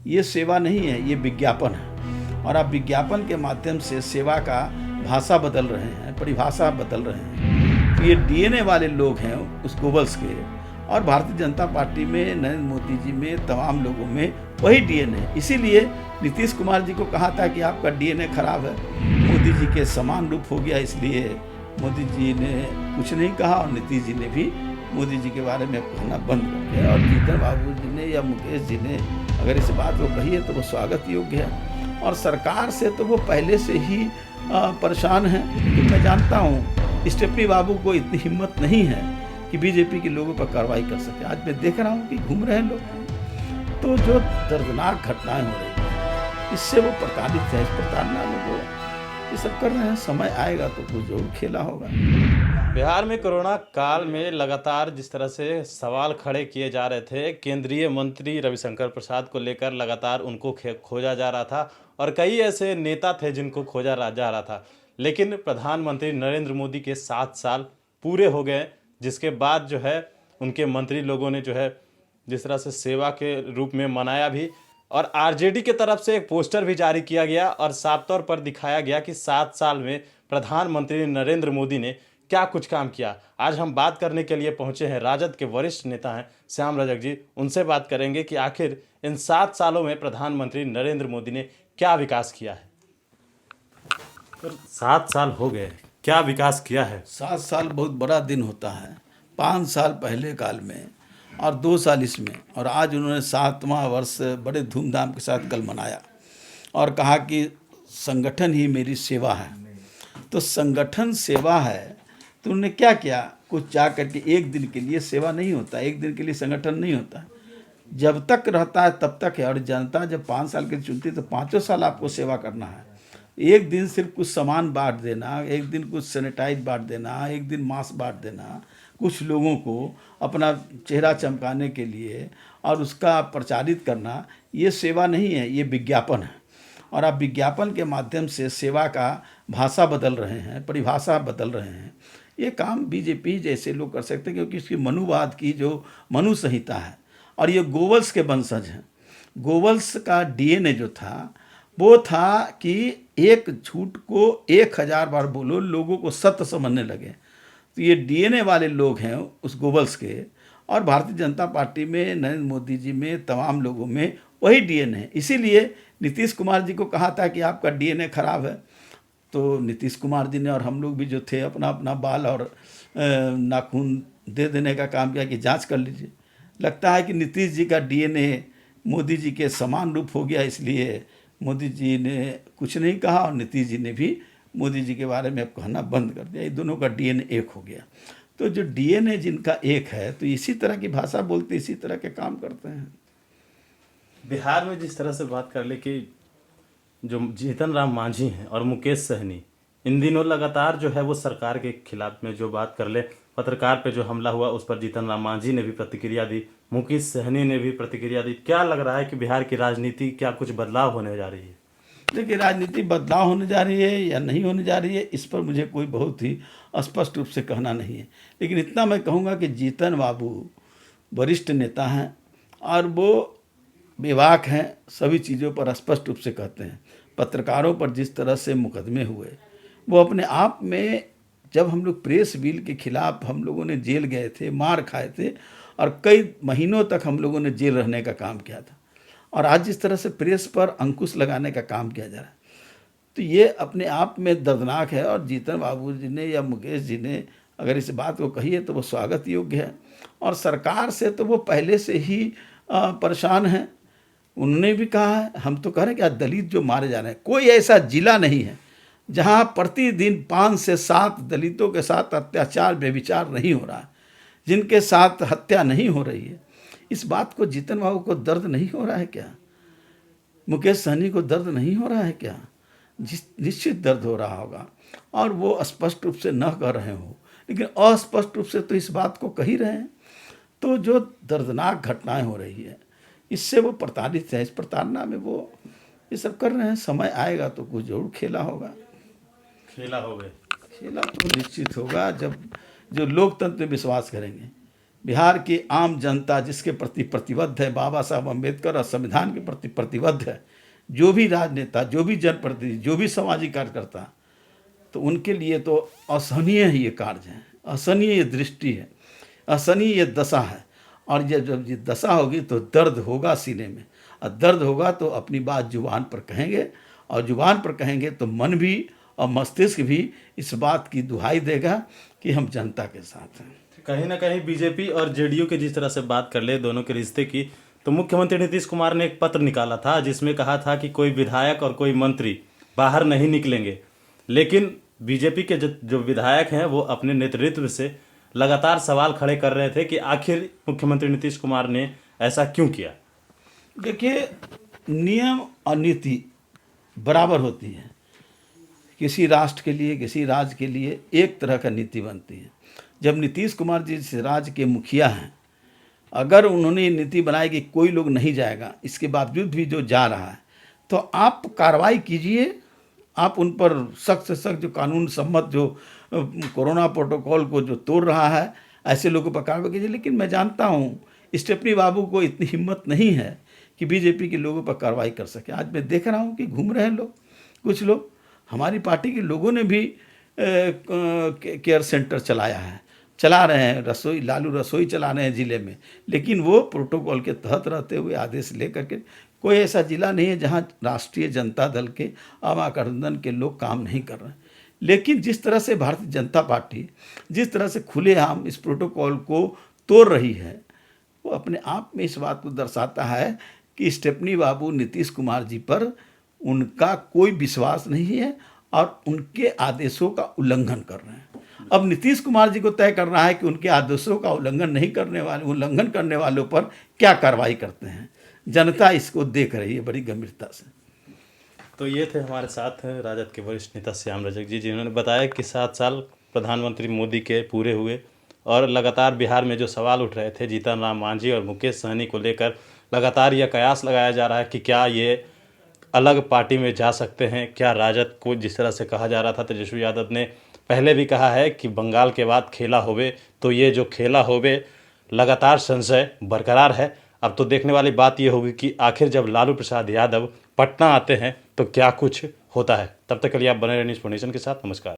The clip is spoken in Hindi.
ये सेवा नहीं है, ये विज्ञापन है। और आप विज्ञापन के माध्यम से सेवा का भाषा बदल रहे हैं, परिभाषा बदल रहे हैं। तो ये डीएनए वाले लोग हैं उस गोवल्स के, और भारतीय जनता पार्टी में, नरेंद्र मोदी जी में, तमाम लोगों में वही डीएनए है। इसीलिए नीतीश कुमार जी को कहा था कि आपका डीएनए खराब है, मोदी जी के समान रूप हो गया, इसलिए मोदी जी ने कुछ नहीं कहा और नीतीश जी ने भी मोदी जी के बारे में कहना बंद कर दिया। और जीतन बाबू जी ने या मुकेश जी ने अगर इस बात को कही है तो वो स्वागत योग्य है। और सरकार से तो वो पहले से ही परेशान है। तो मैं जानता हूँ स्टेफनी बाबू को इतनी हिम्मत नहीं है कि बीजेपी के लोगों पर कार्रवाई कर सके। आज मैं देख रहा हूँ कि घूम रहे हैं लोग, तो जो दर्दनाक घटनाएं हो रही हैं इससे वो प्रताड़ित है। इस प्रताड़ना में वो ये सब कर रहे हैं। समय आएगा तो कुछ जरूर खेला होगा। बिहार में कोरोना काल में लगातार जिस तरह से सवाल खड़े किए जा रहे थे, केंद्रीय मंत्री रविशंकर प्रसाद को लेकर लगातार उनको खोजा जा रहा था और कई ऐसे नेता थे जिनको खोजा जा रहा था। लेकिन प्रधानमंत्री नरेंद्र मोदी के 7 साल पूरे हो गए, जिसके बाद जो है उनके मंत्री लोगों ने जो है जिस तरह से सेवा के रूप में मनाया भी, और आरजेडी की तरफ से एक पोस्टर भी जारी किया गया और साफ तौर पर दिखाया गया कि 7 साल में प्रधानमंत्री नरेंद्र मोदी ने क्या कुछ काम किया। आज हम बात करने के लिए पहुंचे हैं, राजद के वरिष्ठ नेता हैं श्याम रजक जी। उनसे बात करेंगे कि आखिर इन 7 सालों में प्रधानमंत्री नरेंद्र मोदी ने क्या विकास किया है। तो 7 साल हो गए, क्या विकास किया है? 7 साल बहुत बड़ा दिन होता है। 5 साल पहले काल में और 2 साल इसमें, और आज उन्होंने 7वां वर्ष बड़े धूमधाम के साथ कल मनाया और कहा कि संगठन ही मेरी सेवा है। तो संगठन सेवा है तो उन्होंने क्या किया? कुछ जा करके एक दिन के लिए सेवा नहीं होता, एक दिन के लिए संगठन नहीं होता। जब तक रहता है तब तक है। और जनता जब 5 साल के लिए चुनती है तो 5 साल आपको सेवा करना है। एक दिन सिर्फ कुछ सामान बांट देना, एक दिन कुछ सैनिटाइज बांट देना, एक दिन मास्क बांट देना, कुछ लोगों को अपना चेहरा चमकाने के लिए और उसका प्रचारित करना, ये सेवा नहीं है, ये विज्ञापन है। और आप विज्ञापन के माध्यम से सेवा का भाषा बदल रहे हैं, परिभाषा बदल रहे हैं। ये काम बीजेपी जैसे लोग कर सकते हैं, क्योंकि इसकी मनुवाद की जो मनु संहिता है, और ये गोवल्स के वंशज हैं। गोवल्स का डीएनए जो था वो था कि एक झूठ को 1000 बार बोलो, लोगों को सत्य समझने लगे। तो ये डीएनए वाले लोग हैं उस गोवल्स के, और भारतीय जनता पार्टी में, नरेंद्र मोदी जी में, तमाम लोगों में वही डीएनए है। इसीलिए नीतीश कुमार जी को कहा था कि आपका डीएनए खराब है। तो नीतीश कुमार जी ने और हम लोग भी जो थे अपना अपना बाल और नाखून दे देने का काम किया कि जांच कर लीजिए। लगता है कि नीतीश जी का डीएनए मोदी जी के समान रूप हो गया, इसलिए मोदी जी ने कुछ नहीं कहा और नीतीश जी ने भी मोदी जी के बारे में कहना बंद कर दिया। ये दोनों का डीएनए एक हो गया। तो जो डीएनए जिनका एक है तो इसी तरह की भाषा बोलते, इसी तरह के काम करते हैं। बिहार में जिस तरह से बात कर ले कि जो जीतन राम मांझी हैं और मुकेश सहनी, इन दिनों लगातार जो है वो सरकार के खिलाफ में जो बात कर ले, पत्रकार पे जो हमला हुआ उस पर जीतन राम मांझी ने भी प्रतिक्रिया दी, मुकेश सहनी ने भी प्रतिक्रिया दी। क्या लग रहा है कि बिहार की राजनीति क्या कुछ बदलाव होने जा रही है? देखिए, राजनीति बदलाव होने जा रही है या नहीं होने जा रही है, इस पर मुझे कोई बहुत ही स्पष्ट रूप से कहना नहीं है। लेकिन इतना मैं कहूँगा कि जीतन बाबू वरिष्ठ नेता हैं और वो बेबाक हैं, सभी चीज़ों पर स्पष्ट रूप से कहते हैं। पत्रकारों पर जिस तरह से मुकदमे हुए, वो अपने आप में, जब हम लोग प्रेस बिल के खिलाफ हम लोगों ने जेल गए थे, मार खाए थे और कई महीनों तक हम लोगों ने जेल रहने का काम किया था, और आज जिस तरह से प्रेस पर अंकुश लगाने का काम किया जा रहा है, तो ये अपने आप में दर्दनाक है। और जीतन बाबू जी ने या मुकेश जी ने अगर इस बात को कही है तो वो स्वागत योग्य है। और सरकार से तो वो पहले से ही परेशान हैं। उन्होंने भी कहा है, हम तो कह रहे हैं कि आज दलित जो मारे जा रहे हैं, कोई ऐसा जिला नहीं है जहाँ प्रतिदिन 5 से 7 दलितों के साथ अत्याचार, व्यभिचार नहीं हो रहा है, जिनके साथ हत्या नहीं हो रही है। इस बात को जीतन बाबू को दर्द नहीं हो रहा है क्या? मुकेश सहनी को दर्द नहीं हो रहा है क्या? निश्चित दर्द हो रहा होगा, और वो स्पष्ट रूप से न कह रहे हो, लेकिन अस्पष्ट रूप से तो इस बात को कह ही रहे हैं। तो जो दर्दनाक घटनाएं हो रही है इससे वो प्रताड़ित है। इस प्रताड़ना में वो ये सब कर रहे हैं। समय आएगा तो कुछ जरूर खेला होगा। खेला हो गए, खेला तो निश्चित होगा जब जो लोकतंत्र में विश्वास करेंगे, बिहार की आम जनता जिसके प्रति प्रतिबद्ध है, बाबा साहब अम्बेडकर और संविधान के प्रति प्रतिबद्ध है, जो भी राजनेता, जो भी जनप्रतिनिधि, जो भी सामाजिक कार्यकर्ता, तो उनके लिए तो असहनीय ही ये कार्य है, असहनीय ये दृष्टि है, असहनीय ये दशा है। और ये जब ये दशा होगी तो दर्द होगा सीने में, और दर्द होगा तो अपनी बात जुबान पर कहेंगे, और जुबान पर कहेंगे तो मन भी और मस्तिष्क भी इस बात की दुहाई देगा कि हम जनता के साथ हैं। कहीं ना कहीं बीजेपी और जेडीयू के जिस तरह से बात कर ले दोनों के रिश्ते की, तो मुख्यमंत्री नीतीश कुमार ने एक पत्र निकाला था जिसमें कहा था कि कोई विधायक और कोई मंत्री बाहर नहीं निकलेंगे, लेकिन बीजेपी के जो विधायक हैं वो अपने नेतृत्व से लगातार सवाल खड़े कर रहे थे कि आखिर मुख्यमंत्री नीतीश कुमार ने ऐसा क्यों किया। देखिए, नियम और नीति बराबर होती है। किसी राष्ट्र के लिए, किसी राज्य के लिए एक तरह का नीति बनती है। जब नीतीश कुमार जी इस राज्य के मुखिया हैं, अगर उन्होंने ये नीति बनाई कि कोई लोग नहीं जाएगा, इसके बावजूद भी जो जा रहा है, तो आप कार्रवाई कीजिए, आप उन पर सख्त से सख्त जो कानून सम्मत जो कोरोना प्रोटोकॉल को जो तोड़ रहा है, ऐसे लोगों पर कार्रवाई कीजिए। लेकिन मैं जानता हूँ स्टेफनी बाबू को इतनी हिम्मत नहीं है कि बीजेपी के लोगों पर कार्रवाई कर सके। आज मैं देख रहा हूँ कि घूम रहे हैं लोग, कुछ लोग, हमारी पार्टी के लोगों ने भी केयर सेंटर चला रहे हैं, रसोई, लालू रसोई चला रहे हैं ज़िले में, लेकिन वो प्रोटोकॉल के तहत रहते हुए आदेश लेकर के। कोई ऐसा ज़िला नहीं है जहां राष्ट्रीय जनता दल के आमा गठबंधन के लोग काम नहीं कर रहे हैं। लेकिन जिस तरह से भारतीय जनता पार्टी जिस तरह से खुलेआम इस प्रोटोकॉल को तोड़ रही है, वो अपने आप में इस बात को दर्शाता है कि स्टेफनी बाबू नीतीश कुमार जी पर उनका कोई विश्वास नहीं है और उनके आदेशों का उल्लंघन कर रहे हैं। अब नीतीश कुमार जी को तय करना है कि उनके आदेशों का उल्लंघन करने वालों पर क्या कार्रवाई करते हैं। जनता इसको देख रही है बड़ी गंभीरता से। तो ये थे हमारे साथ राजद के वरिष्ठ नेता श्याम रजक जी, जिन्होंने बताया कि 7 साल प्रधानमंत्री मोदी के पूरे हुए और लगातार बिहार में जो सवाल उठ रहे थे जीतन राम मांझी और मुकेश सहनी को लेकर, लगातार यह कयास लगाया जा रहा है कि क्या ये अलग पार्टी में जा सकते हैं, क्या राजद को जिस तरह से कहा जा रहा था। तेजस्वी यादव ने पहले भी कहा है कि बंगाल के बाद खेला होवे, तो ये जो खेला होवे लगातार संशय बरकरार है। अब तो देखने वाली बात ये होगी कि आखिर जब लालू प्रसाद यादव पटना आते हैं तो क्या कुछ होता है। तब तक के लिए आप बने रहिए न्यूज़ फाउंडेशन के साथ। नमस्कार।